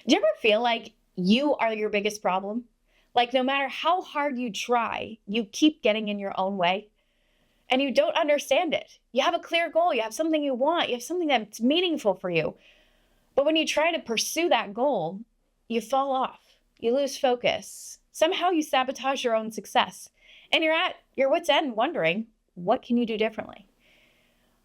Do you ever feel like you are your biggest problem? Like no matter how hard you try, you keep getting in your own way and you don't understand it. You have a clear goal, you have something you want, you have something that's meaningful for you. But when you try to pursue that goal, you fall off, you lose focus. Somehow you sabotage your own success and you're at your wit's end wondering, what can you do differently?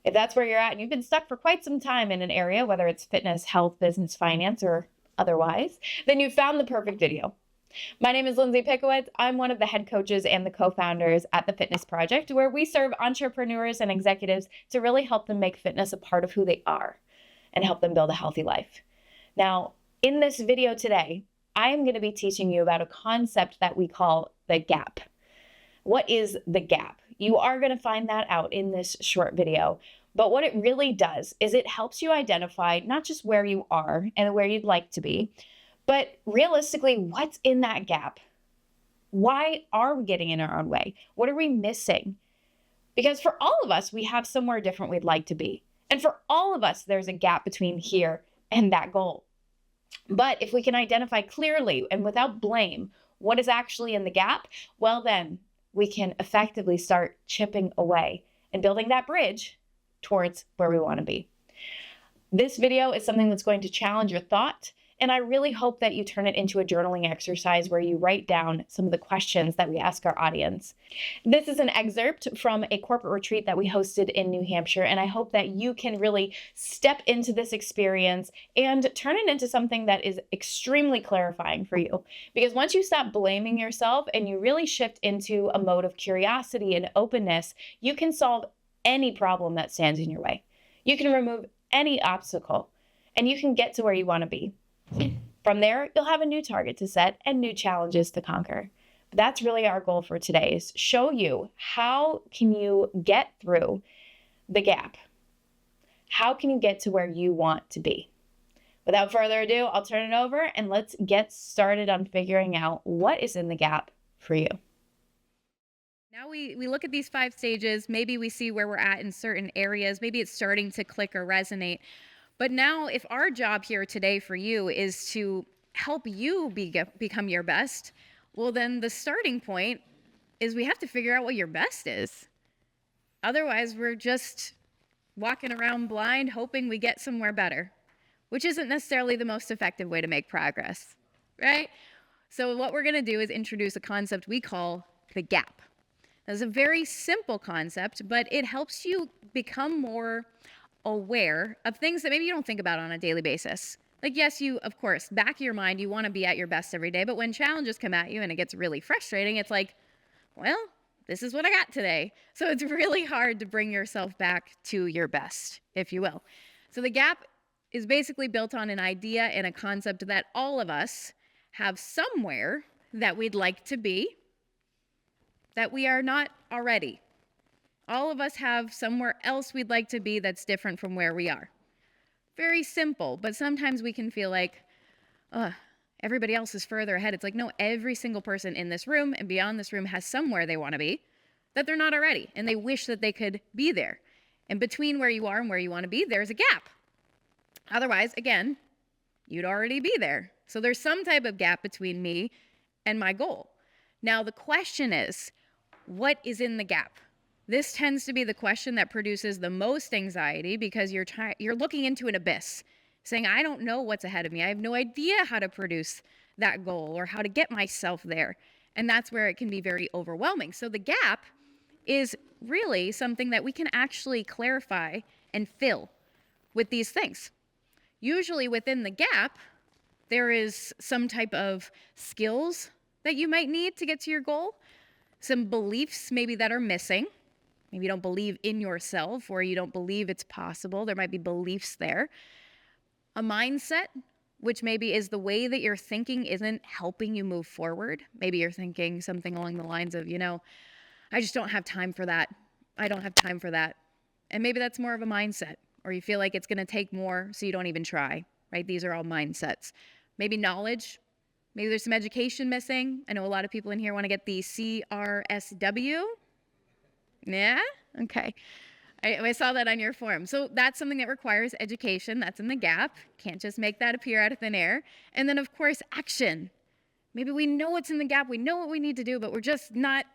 If that's where you're at and you've been stuck for quite some time in an area, whether it's fitness, health, business, finance, or otherwise, then you've found the perfect video. My name is Lindsay Pickowitz. I'm one of the head coaches and the co-founders at the Fitness Project, where we serve entrepreneurs and executives to really help them make fitness a part of who they are and help them build a healthy life. Now, in this video today, I am going to be teaching you about a concept that we call the gap. What is the gap? You are going to find that out in this short video. But what it really does is it helps you identify not just where you are and where you'd like to be, but realistically, what's in that gap? Why are we getting in our own way? What are we missing? Because for all of us, we have somewhere different we'd like to be. And for all of us, there's a gap between here and that goal. But if we can identify clearly and without blame what is actually in the gap, well then, we can effectively start chipping away and building that bridge towards where we want to be. This video is something that's going to challenge your thought, and I really hope that you turn it into a journaling exercise where you write down some of the questions that we ask our audience. This is an excerpt from a corporate retreat that we hosted in New Hampshire, and I hope that you can really step into this experience and turn it into something that is extremely clarifying for you. Because once you stop blaming yourself and you really shift into a mode of curiosity and openness, you can solve any problem that stands in your way. You can remove any obstacle, and you can get to where you want to be. From there, you'll have a new target to set and new challenges to conquer. But that's really our goal for today, is show you how can you get through the gap? How can you get to where you want to be? Without further ado, I'll turn it over and let's get started on figuring out what is in the gap for you. Now we look at these 5 stages, maybe we see where we're at in certain areas, maybe it's starting to click or resonate. But now if our job here today for you is to help you become your best, well then the starting point is we have to figure out what your best is. Otherwise, we're just walking around blind hoping we get somewhere better, which isn't necessarily the most effective way to make progress, right? So what we're gonna do is introduce a concept we call the gap. It's a very simple concept, but it helps you become more aware of things that maybe you don't think about on a daily basis. Like, yes, you, of course, back of your mind, you want to be at your best every day, but when challenges come at you and it gets really frustrating, it's like, well, this is what I got today. So it's really hard to bring yourself back to your best, if you will. So the gap is basically built on an idea and a concept that all of us have somewhere that we'd like to be, that we are not already. All of us have somewhere else we'd like to be that's different from where we are. Very simple, but sometimes we can feel like, everybody else is further ahead. It's like, no, every single person in this room and beyond this room has somewhere they want to be that they're not already, and they wish that they could be there. And between where you are and where you want to be, there's a gap. Otherwise, again, you'd already be there. So there's some type of gap between me and my goal. Now, the question is, what is in the gap? This tends to be the question that produces the most anxiety because you're looking into an abyss, saying, I don't know what's ahead of me. I have no idea how to produce that goal or how to get myself there. And that's where it can be very overwhelming. So the gap is really something that we can actually clarify and fill with these things. Usually within the gap, there is some type of skills that you might need to get to your goal, some beliefs maybe that are missing. Maybe you don't believe in yourself or you don't believe it's possible. There might be beliefs there. A mindset, which maybe is the way that you're thinking isn't helping you move forward. Maybe you're thinking something along the lines of, I just don't have time for that. I don't have time for that. And maybe that's more of a mindset, or you feel like it's going to take more so you don't even try, right? These are all mindsets. Maybe knowledge. Maybe there's some education missing. I know a lot of people in here want to get the CRSW. Yeah? Okay. I saw that on your form. So that's something that requires education. That's in the gap. Can't just make that appear out of thin air. And then, of course, action. Maybe we know what's in the gap. We know what we need to do, but we're just not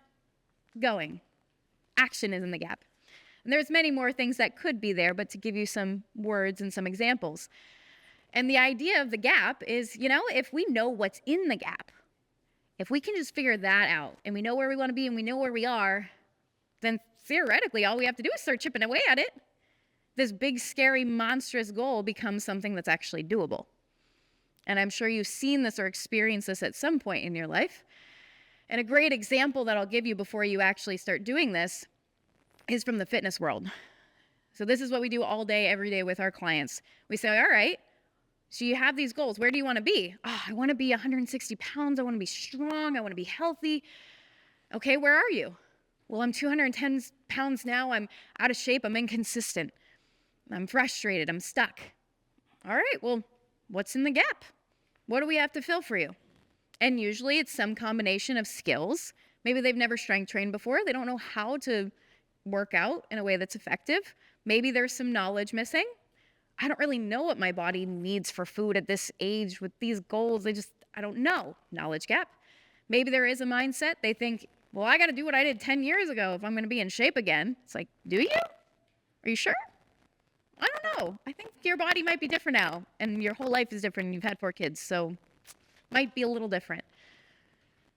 going. Action is in the gap. And there's many more things that could be there, but to give you some words and some examples. And the idea of the gap is, if we know what's in the gap, if we can just figure that out and we know where we want to be and we know where we are, then theoretically all we have to do is start chipping away at it. This big, scary, monstrous goal becomes something that's actually doable. And I'm sure you've seen this or experienced this at some point in your life. And a great example that I'll give you before you actually start doing this is from the fitness world. So this is what we do all day, every day with our clients. We say, all right, so you have these goals. Where do you want to be? Oh, I want to be 160 pounds. I want to be strong. I want to be healthy. Okay, where are you? Well, I'm 210 pounds now. I'm out of shape. I'm inconsistent. I'm frustrated. I'm stuck. All right, well, what's in the gap? What do we have to fill for you? And usually it's some combination of skills. Maybe they've never strength trained before. They don't know how to work out in a way that's effective. Maybe there's some knowledge missing. I don't really know what my body needs for food at this age with these goals. I don't know. Knowledge gap. Maybe there is a mindset. They think, well, I got to do what I did 10 years ago if I'm going to be in shape again. It's like, do you? Are you sure? I don't know. I think your body might be different now, and your whole life is different. You've had 4 kids, so might be a little different.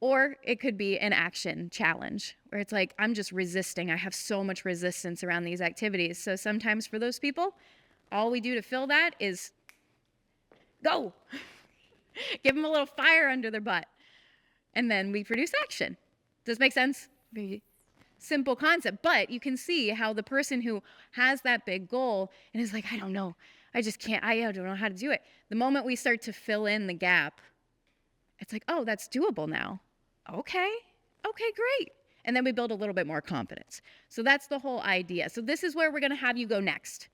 Or it could be an action challenge where it's like, I'm just resisting. I have so much resistance around these activities. So sometimes for those people, all we do to fill that is go. Give them a little fire under their butt. And then we produce action. Does this make sense? Very simple concept. But you can see how the person who has that big goal and is like, I don't know. I just can't. I don't know how to do it. The moment we start to fill in the gap, it's like, oh, that's doable now. Okay, great. And then we build a little bit more confidence. So that's the whole idea. So this is where we're going to have you go next.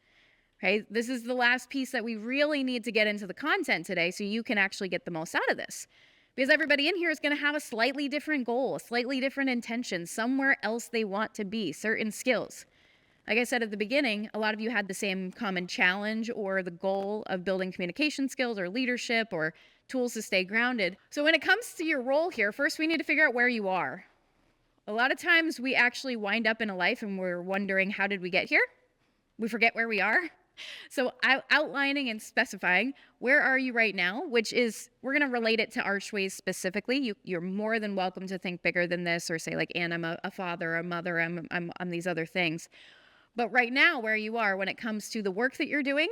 Okay, this is the last piece that we really need to get into the content today so you can actually get the most out of this. Because everybody in here is going to have a slightly different goal, a slightly different intention, somewhere else they want to be, certain skills. Like I said at the beginning, a lot of you had the same common challenge or the goal of building communication skills or leadership or tools to stay grounded. So when it comes to your role here, first we need to figure out where you are. A lot of times we actually wind up in a life and we're wondering, how did we get here? We forget where we are. So outlining and specifying, where are you right now, which is, we're going to relate it to Archways specifically. You're more than welcome to think bigger than this or say like, and I'm a father, a mother, I'm these other things. But right now, where you are when it comes to the work that you're doing,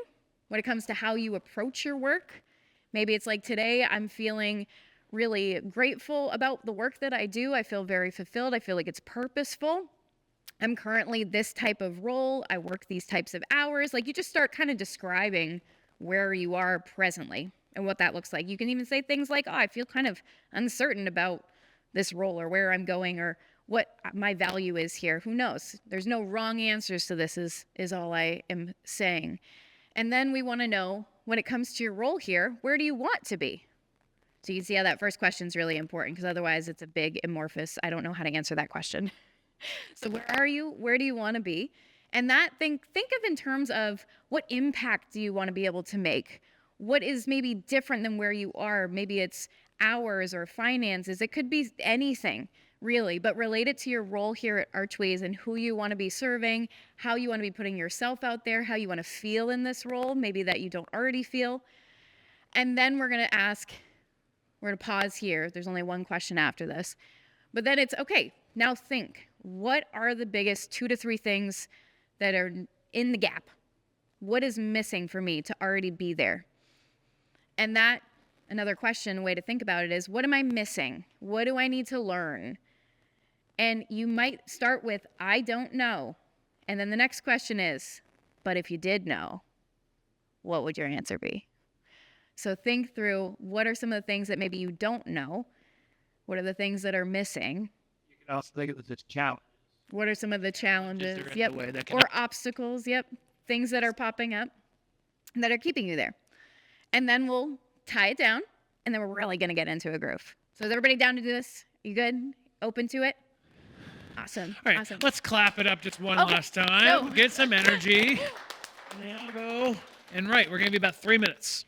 when it comes to how you approach your work, maybe it's like today I'm feeling really grateful about the work that I do. I feel very fulfilled. I feel like it's purposeful. I'm currently this type of role. I work these types of hours. Like you just start kind of describing where you are presently and what that looks like. You can even say things like, oh, I feel kind of uncertain about this role or where I'm going or what my value is here. Who knows? There's no wrong answers to this is all I am saying. And then we want to know, when it comes to your role here, where do you want to be? So you can see how that first question is really important because otherwise it's a big amorphous, I don't know how to answer that question. So where are you? Where do you want to be? And that think of in terms of what impact do you want to be able to make? What is maybe different than where you are? Maybe it's hours or finances. It could be anything really, but relate it to your role here at Archways and who you want to be serving, how you want to be putting yourself out there, how you want to feel in this role, maybe that you don't already feel. And then we're going to pause here. There's only one question after this. But then it's, okay, now think, what are the biggest 2 to 3 things that are in the gap? What is missing for me to already be there? And that, another question, a way to think about it is, what am I missing? What do I need to learn? And you might start with, I don't know. And then the next question is, but if you did know, what would your answer be? So think through, what are some of the things that maybe you don't know? What are the things that are missing? You can also think of it as a challenge. What are some of the challenges? Is there Yep. any way that can- Or obstacles, yep. Things that are popping up that are keeping you there. And then we'll tie it down, and then we're really going to get into a groove. So is everybody down to do this? You good? Open to it? Awesome. All right, Awesome. let's clap it up just one Okay, last time. so- Get some energy. There we go. And right, we're going to be about 3 minutes.